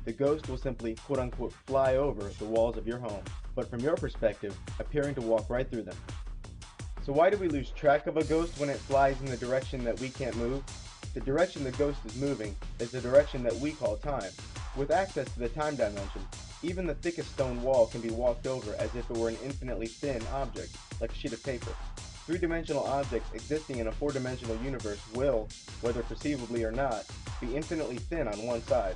the ghost will simply quote-unquote fly over the walls of your home, but from your perspective, appearing to walk right through them. So why do we lose track of a ghost when it flies in the direction that we can't move? The direction the ghost is moving is the direction that we call time. With access to the time dimension, even the thickest stone wall can be walked over as if it were an infinitely thin object, like a sheet of paper. Three-dimensional objects existing in a four-dimensional universe will, whether perceivably or not, be infinitely thin on one side.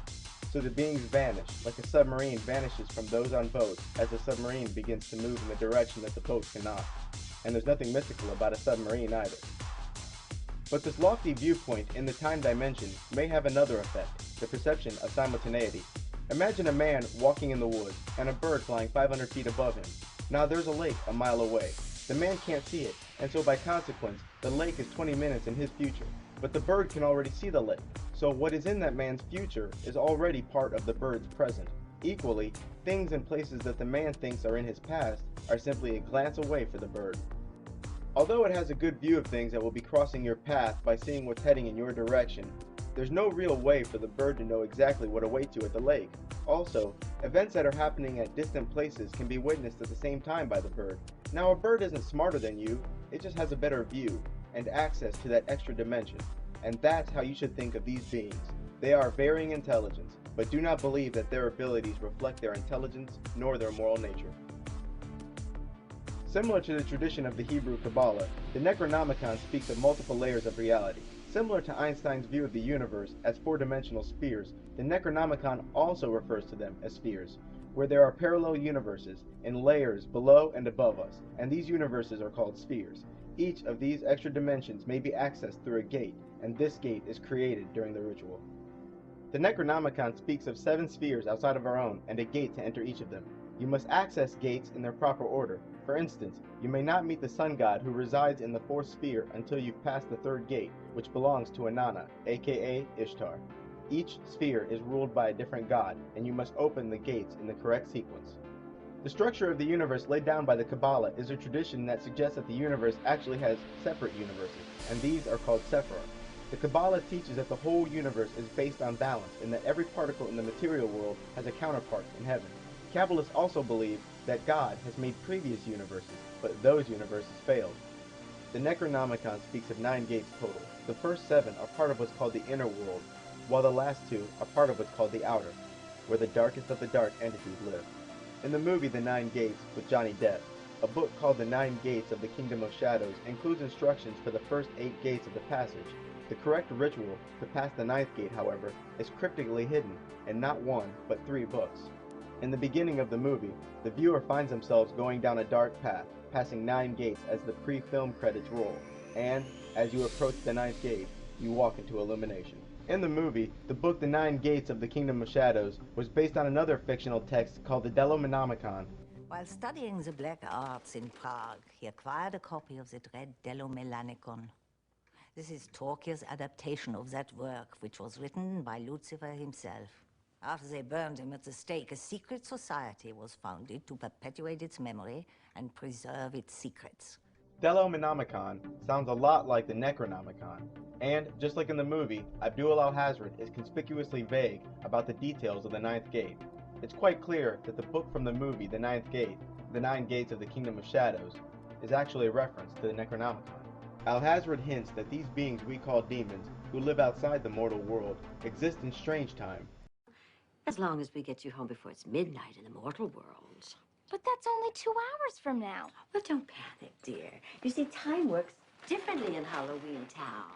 So the beings vanish, like a submarine vanishes from those on boats as the submarine begins to move in the direction that the boat cannot. And there's nothing mystical about a submarine either. But this lofty viewpoint in the time dimension may have another effect, the perception of simultaneity. Imagine a man walking in the woods and a bird flying 500 feet above him. Now there's a lake a mile away. The man can't see it, and so by consequence, the lake is 20 minutes in his future. But the bird can already see the lake, so what is in that man's future is already part of the bird's present. Equally, things and places that the man thinks are in his past are simply a glance away for the bird. Although it has a good view of things that will be crossing your path by seeing what's heading in your direction, there's no real way for the bird to know exactly what awaits you at the lake. Also, events that are happening at distant places can be witnessed at the same time by the bird. Now, a bird isn't smarter than you, it just has a better view and access to that extra dimension. And that's how you should think of these beings. They are varying intelligence, but do not believe that their abilities reflect their intelligence nor their moral nature. Similar to the tradition of the Hebrew Kabbalah, the Necronomicon speaks of multiple layers of reality. Similar to Einstein's view of the universe as four-dimensional spheres, the Necronomicon also refers to them as spheres, where there are parallel universes in layers below and above us, and these universes are called spheres. Each of these extra dimensions may be accessed through a gate, and this gate is created during the ritual. The Necronomicon speaks of 7 spheres outside of our own and a gate to enter each of them. You must access gates in their proper order. For instance, you may not meet the sun god who resides in the 4th sphere until you've passed the 3rd gate, which belongs to Inanna, aka Ishtar. Each sphere is ruled by a different god, and you must open the gates in the correct sequence. The structure of the universe laid down by the Kabbalah is a tradition that suggests that the universe actually has separate universes, and these are called Sephirah. The Kabbalah teaches that the whole universe is based on balance, and that every particle in the material world has a counterpart in heaven. Kabbalists also believe that God has made previous universes, but those universes failed. The Necronomicon speaks of 9 gates total. The first 7 are part of what's called the inner world, while the last 2 are part of what's called the outer, where the darkest of the dark entities live. In the movie The 9 Gates with Johnny Depp, a book called The 9 Gates of the Kingdom of Shadows includes instructions for the first 8 gates of the passage. The correct ritual to pass the 9th gate, however, is cryptically hidden in not 1, but 3 books. In the beginning of the movie, the viewer finds themselves going down a dark path, passing 9 gates as the pre-film credits roll, and, as you approach the 9th gate, you walk into illumination. In the movie, the book The 9 Gates of the Kingdom of Shadows was based on another fictional text called the Delomenomicon. While studying the black arts in Prague, he acquired a copy of the dread Delomelanicon. This is Tolkien's adaptation of that work, which was written by Lucifer himself. After they burned him at the stake, a secret society was founded to perpetuate its memory and preserve its secrets. Delomenomicon sounds a lot like the Necronomicon, and, just like in the movie, Abdul al-Hazred is conspicuously vague about the details of the 9th gate. It's quite clear that the book from the movie, The 9th Gate, The 9 Gates of the Kingdom of Shadows, is actually a reference to the Necronomicon. Al-Hazred hints that these beings we call demons, who live outside the mortal world, exist in strange time. As long as we get you home before it's midnight in the mortal world. But that's only 2 hours from now. Well, don't panic, dear. You see, time works differently in Halloween Town.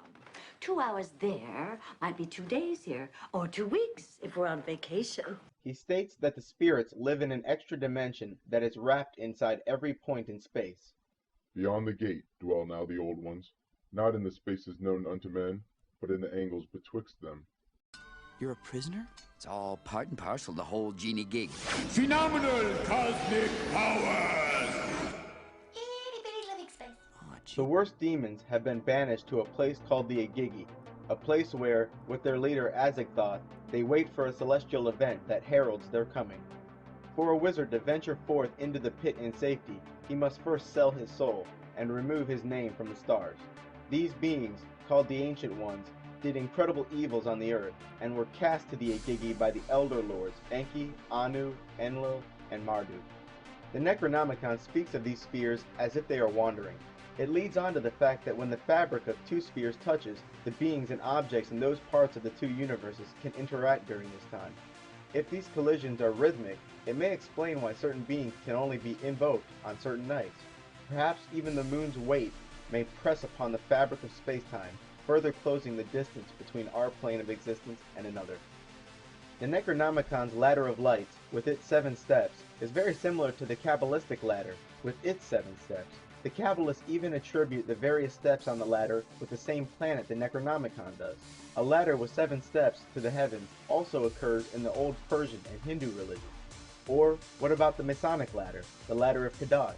2 hours there might be 2 days here, or 2 weeks if we're on vacation. He states that the spirits live in an extra dimension that is wrapped inside every point in space. Beyond the gate dwell now the old ones, not in the spaces known unto men, but in the angles betwixt them. You're a prisoner? It's all part and parcel the whole genie gig. Phenomenal cosmic powers! Itty bitty living space. Oh, The worst demons have been banished to a place called the Igigi, a place where, with their leader Azagthoth, they wait for a celestial event that heralds their coming. For a wizard to venture forth into the pit in safety, he must first sell his soul and remove his name from the stars. These beings, called the Ancient Ones, did incredible evils on the earth, and were cast to the Igigi by the Elder Lords Enki, Anu, Enlil, and Marduk. The Necronomicon speaks of these spheres as if they are wandering. It leads on to the fact that when the fabric of two spheres touches, the beings and objects in those parts of the two universes can interact during this time. If these collisions are rhythmic, it may explain why certain beings can only be invoked on certain nights. Perhaps even the moon's weight may press upon the fabric of space-time, further closing the distance between our plane of existence and another. The Necronomicon's ladder of lights, with its 7 steps, is very similar to the Kabbalistic ladder, with its 7 steps. The Kabbalists even attribute the various steps on the ladder with the same planet the Necronomicon does. A ladder with 7 steps to the heavens also occurs in the old Persian and Hindu religion. Or what about the Masonic ladder, the ladder of Kadash?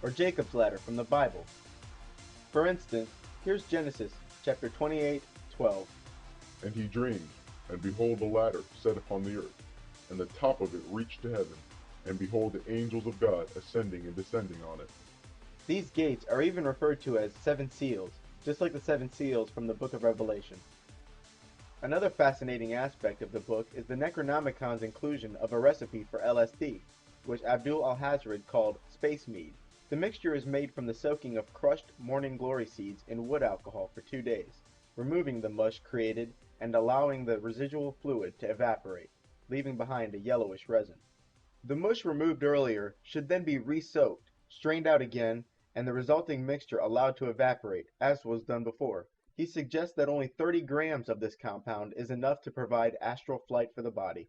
Or Jacob's ladder from the Bible? For instance, here's Genesis chapter 28:12. And he dreamed, and behold a ladder set upon the earth, and the top of it reached to heaven, and behold the angels of God ascending and descending on it. These gates are even referred to as 7 seals, just like the 7 seals from the book of Revelation. Another fascinating aspect of the book is the Necronomicon's inclusion of a recipe for LSD, which Abdul al-Hazred called space mead. The mixture is made from the soaking of crushed morning glory seeds in wood alcohol for 2 days, removing the mush created and allowing the residual fluid to evaporate, leaving behind a yellowish resin. The mush removed earlier should then be re-soaked, strained out again, and the resulting mixture allowed to evaporate, as was done before. He suggests that only 30 grams of this compound is enough to provide astral flight for the body.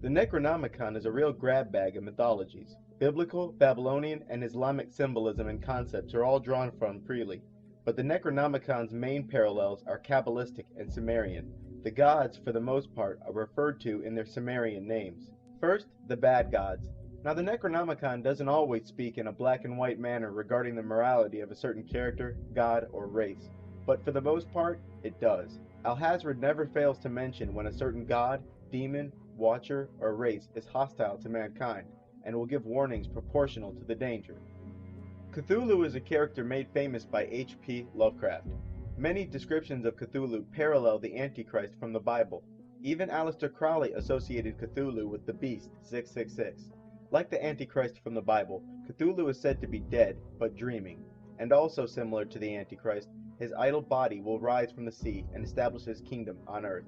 The Necronomicon is a real grab bag of mythologies. Biblical, Babylonian, and Islamic symbolism and concepts are all drawn from freely, but the Necronomicon's main parallels are Kabbalistic and Sumerian. The gods, for the most part, are referred to in their Sumerian names. First, the bad gods. Now the Necronomicon doesn't always speak in a black and white manner regarding the morality of a certain character, god, or race, but for the most part, it does. Al-Hazred never fails to mention when a certain god, demon, watcher, or race is hostile to mankind, and will give warnings proportional to the danger. Cthulhu is a character made famous by H.P. Lovecraft. Many descriptions of Cthulhu parallel the Antichrist from the Bible. Even Aleister Crowley associated Cthulhu with the beast 666. Like the Antichrist from the Bible, Cthulhu is said to be dead, but dreaming, and also similar to the Antichrist, his idle body will rise from the sea and establish his kingdom on earth.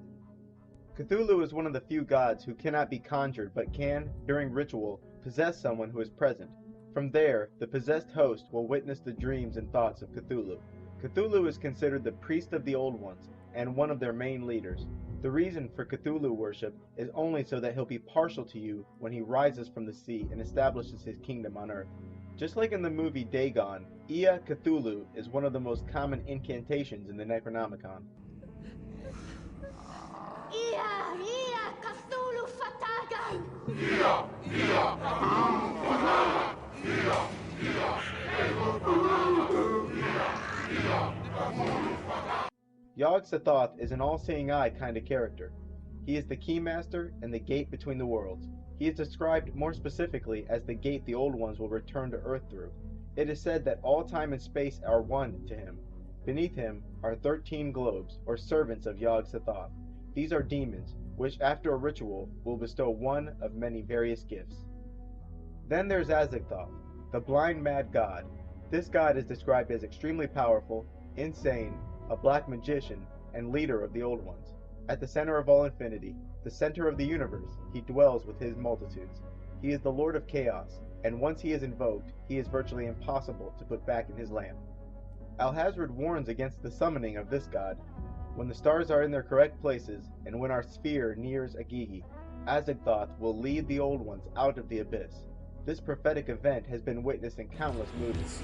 Cthulhu is one of the few gods who cannot be conjured but can, during ritual, possess someone who is present. From there, the possessed host will witness the dreams and thoughts of Cthulhu. Cthulhu is considered the priest of the Old Ones, and one of their main leaders. The reason for Cthulhu worship is only so that he'll be partial to you when he rises from the sea and establishes his kingdom on earth. Just like in the movie Dagon, Ia Cthulhu is one of the most common incantations in the Necronomicon. Ia, Cthulhu Fatagan! Yog-Sothoth is an all-seeing eye kind of character. He is the keymaster and the gate between the worlds. He is described more specifically as the gate the Old Ones will return to Earth through. It is said that all time and space are one to him. Beneath him are 13 globes, or servants of Yog-Sothoth. These are demons, which after a ritual will bestow one of many various gifts. Then there's Azagthoth, the blind mad god. This god is described as extremely powerful, insane, a black magician, and leader of the Old Ones. At the center of all infinity, the center of the universe, he dwells with his multitudes. He is the Lord of Chaos, and once he is invoked, he is virtually impossible to put back in his lamp. Al-Hazred warns against the summoning of this god. When the stars are in their correct places, and when our sphere nears Agigi, Azagthoth will lead the Old Ones out of the abyss. This prophetic event has been witnessed in countless movies.